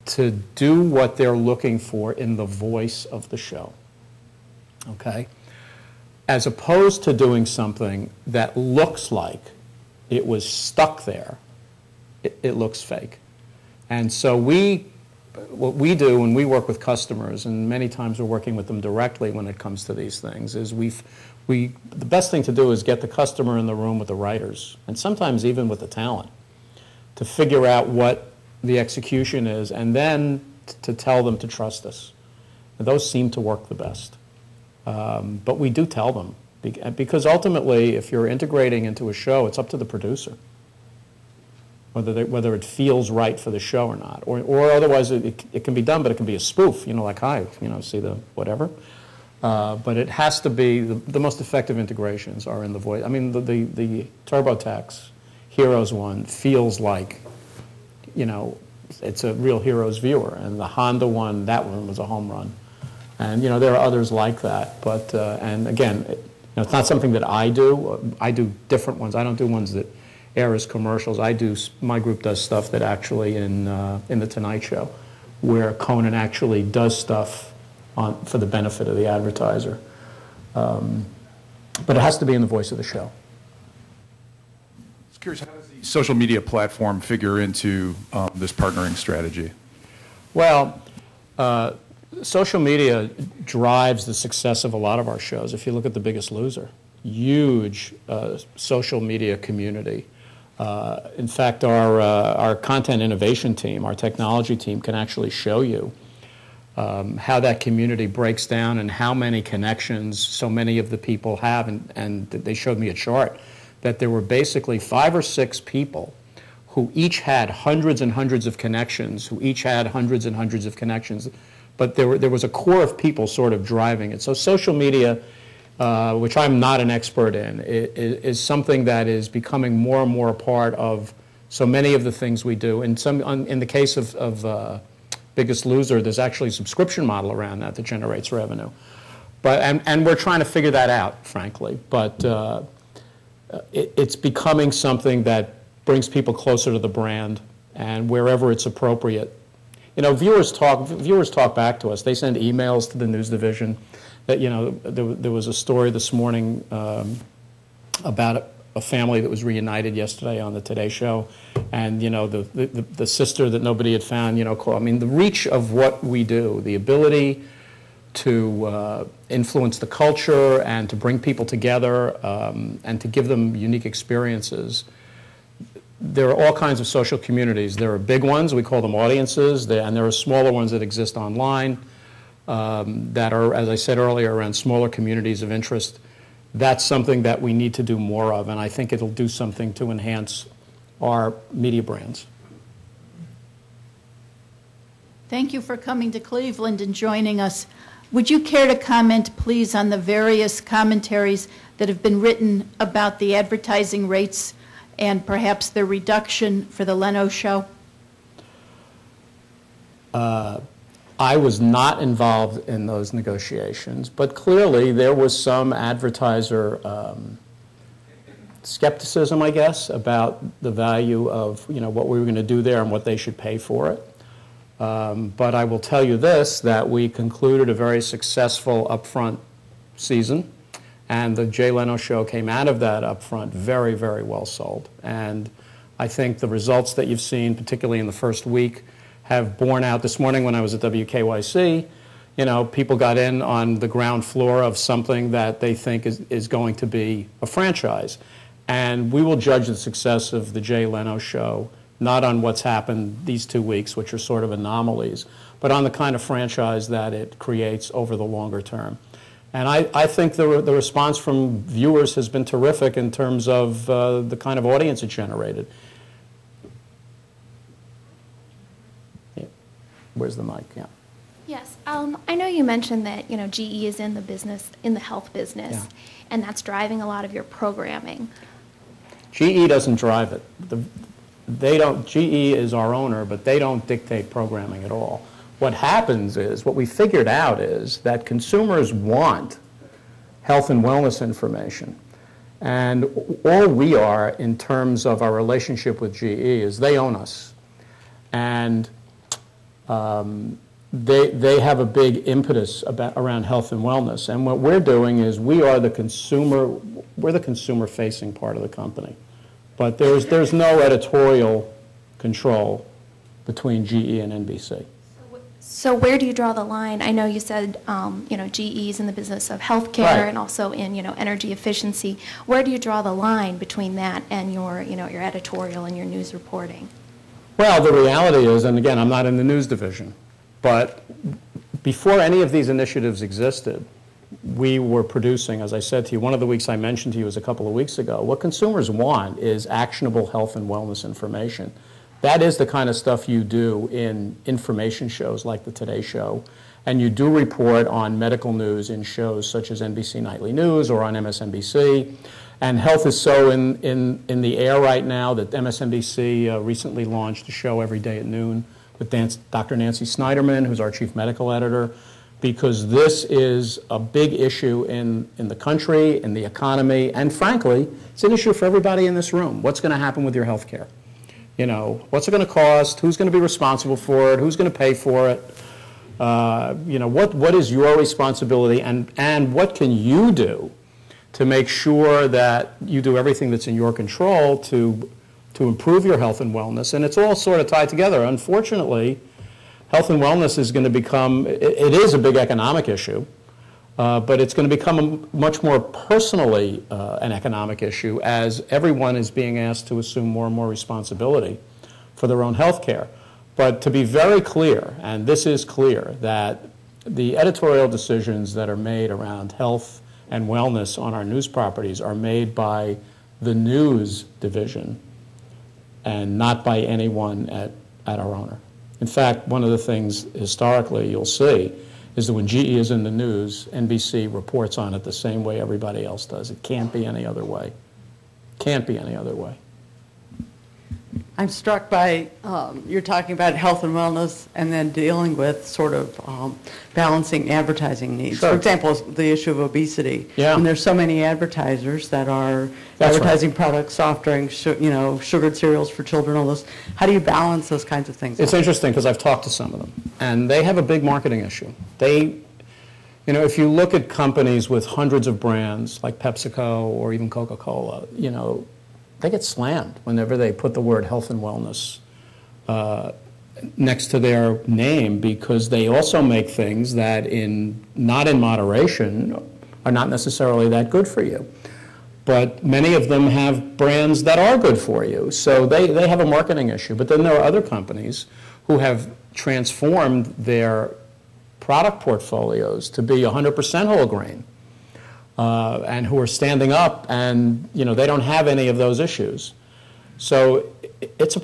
to do what they're looking for in the voice of the show, okay? As opposed to doing something that looks like it was stuck there, it looks fake. And so what we do when we work with customers, and many times we're working with them directly when it comes to these things, is the best thing to do is get the customer in the room with the writers, and sometimes even with the talent, to figure out what the execution is, and then to tell them to trust us. And those seem to work the best. But we do tell them, because ultimately, if you're integrating into a show, it's up to the producer, whether it feels right for the show or not. Or otherwise, it can be done, but it can be a spoof, like, hi, see the whatever. But it has to be, the most effective integrations are in the voice. I mean, the TurboTax Heroes one feels like, it's a real Heroes viewer. And the Honda one, that one was a home run. And, there are others like that. But, and again, it's not something that I do. I do different ones. I don't do ones that air as commercials. My group does stuff that actually in The Tonight Show, where Conan actually does stuff for the benefit of the advertiser. But it has to be in the voice of the show. I was curious, how does the social media platform figure into this partnering strategy? Well, social media drives the success of a lot of our shows. If you look at The Biggest Loser, huge social media community. In fact, our content innovation team, our technology team, can actually show you how that community breaks down and how many connections so many of the people have. And they showed me a chart that there were basically 5 or 6 people who each had hundreds and hundreds of connections, but there was a core of people sort of driving it. So social media, which I'm not an expert in, is something that is becoming more and more a part of so many of the things we do. And in the case of Biggest Loser, there's actually a subscription model around that generates revenue. But and we're trying to figure that out, frankly. But it's becoming something that brings people closer to the brand, and wherever it's appropriate. Viewers talk back to us. They send emails to the news division. That there was a story this morning about a family that was reunited yesterday on the Today Show, and the sister that nobody had found. I mean, the reach of what we do, the ability to influence the culture and to bring people together and to give them unique experiences. There are all kinds of social communities. There are big ones, we call them audiences, and there are smaller ones that exist online that are, as I said earlier, around smaller communities of interest. That's something that we need to do more of, and I think it'll do something to enhance our media brands. Thank you for coming to Cleveland and joining us. Would you care to comment, please, on the various commentaries that have been written about the advertising rates and perhaps the reduction for the Leno show? I was not involved in those negotiations, but clearly there was some advertiser skepticism, I guess, about the value of what we were going to do there and what they should pay for it. But I will tell you this, that we concluded a very successful upfront season, and the Jay Leno show came out of that upfront very, very well sold. And I think the results that you've seen, particularly in the first week, have borne out. This morning when I was at WKYC, people got in on the ground floor of something that they think is going to be a franchise. And we will judge the success of the Jay Leno show not on what's happened these 2 weeks, which are sort of anomalies, but on the kind of franchise that it creates over the longer term. And I think the response from viewers has been terrific in terms of the kind of audience it generated. Yeah. Where's the mic? Yeah. Yes, I know you mentioned that GE is in the health business, Yeah. and that's driving a lot of your programming. GE doesn't drive it. GE is our owner, but they don't dictate programming at all. What happens is, what we figured out is that consumers want health and wellness information. And all we are in terms of our relationship with GE is they own us. And they have a big impetus around health and wellness. And what we're doing is we're the consumer-facing part of the company. But there's no editorial control between GE and NBC. So where do you draw the line? I know you said, GE is in the business of healthcare Right. and also in, energy efficiency. Where do you draw the line between that and your editorial and your news reporting? Well, the reality is, and again, I'm not in the news division, but before any of these initiatives existed, we were producing, as I said to you, one of the weeks I mentioned to you was a couple of weeks ago. What consumers want is actionable health and wellness information. That is the kind of stuff you do in information shows like the Today Show, and you do report on medical news in shows such as NBC Nightly News or on MSNBC. And health is so in the air right now that MSNBC recently launched a show every day at noon with Dr. Nancy Snyderman, who's our chief medical editor, because this is a big issue in the country, in the economy, and frankly, it's an issue for everybody in this room. What's going to happen with your health care? What's it going to cost? Who's going to be responsible for it? Who's going to pay for it? What is your responsibility, and what can you do to make sure that you do everything that's in your control to improve your health and wellness? And it's all sort of tied together. Unfortunately, health and wellness is going to become, it is a big economic issue, but it's going to become much more personally an economic issue as everyone is being asked to assume more and more responsibility for their own health care. But to be very clear, and this is clear, that the editorial decisions that are made around health and wellness on our news properties are made by the news division and not by anyone at our owner. In fact, one of the things historically you'll see is that when GE is in the news, NBC reports on it the same way everybody else does. It can't be any other way. Can't be any other way. I'm struck by, you're talking about health and wellness and then dealing with sort of balancing advertising needs. Sure. For example, the issue of obesity. Yeah. And there's so many advertisers that are That's advertising products, soft drinks, sugared cereals for children, all this. How do you balance those kinds of things? It's interesting because I've talked to some of them, and they have a big marketing issue. If you look at companies with hundreds of brands like PepsiCo or even Coca-Cola, they get slammed whenever they put the word health and wellness next to their name, because they also make things that, not in moderation, are not necessarily that good for you. But many of them have brands that are good for you, so they have a marketing issue. But then there are other companies who have transformed their product portfolios to be 100% whole grain. And who are standing up, and they don't have any of those issues. So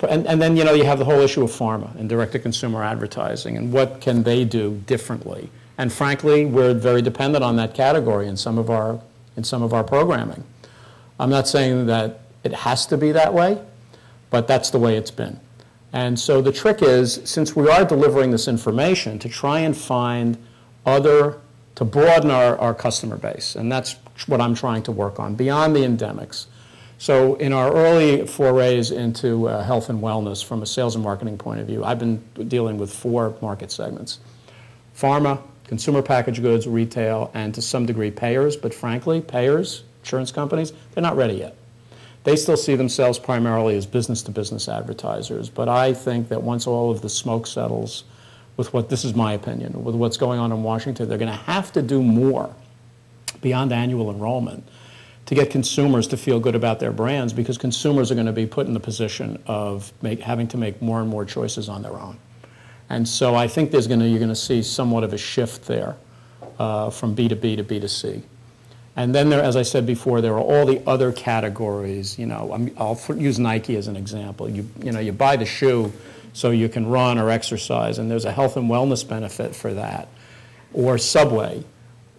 and then you have the whole issue of pharma and direct-to-consumer advertising and what can they do differently. And frankly, we're very dependent on that category in some of our programming. I'm not saying that it has to be that way, but that's the way it's been. And so the trick is, since we are delivering this information, to try and find to broaden our customer base, and that's what I'm trying to work on, beyond the endemics. So in our early forays into health and wellness from a sales and marketing point of view, I've been dealing with 4 market segments: pharma, consumer packaged goods, retail, and to some degree payers. But frankly, payers, insurance companies, they're not ready yet. They still see themselves primarily as business-to-business advertisers. But I think that once all of the smoke settles, this is my opinion, with what's going on in Washington, they're going to have to do more beyond annual enrollment to get consumers to feel good about their brands, because consumers are going to be put in the position of having to make more and more choices on their own. And so I think you're going to see somewhat of a shift there from B2B to B2C. And then as I said before, there are all the other categories. I'll use Nike as an example. You buy the shoe so you can run or exercise, and there's a health and wellness benefit for that. Or Subway,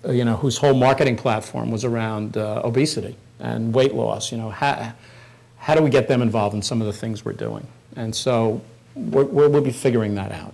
whose whole marketing platform was around obesity and weight loss. How do we get them involved in some of the things we're doing? And so we'll be figuring that out.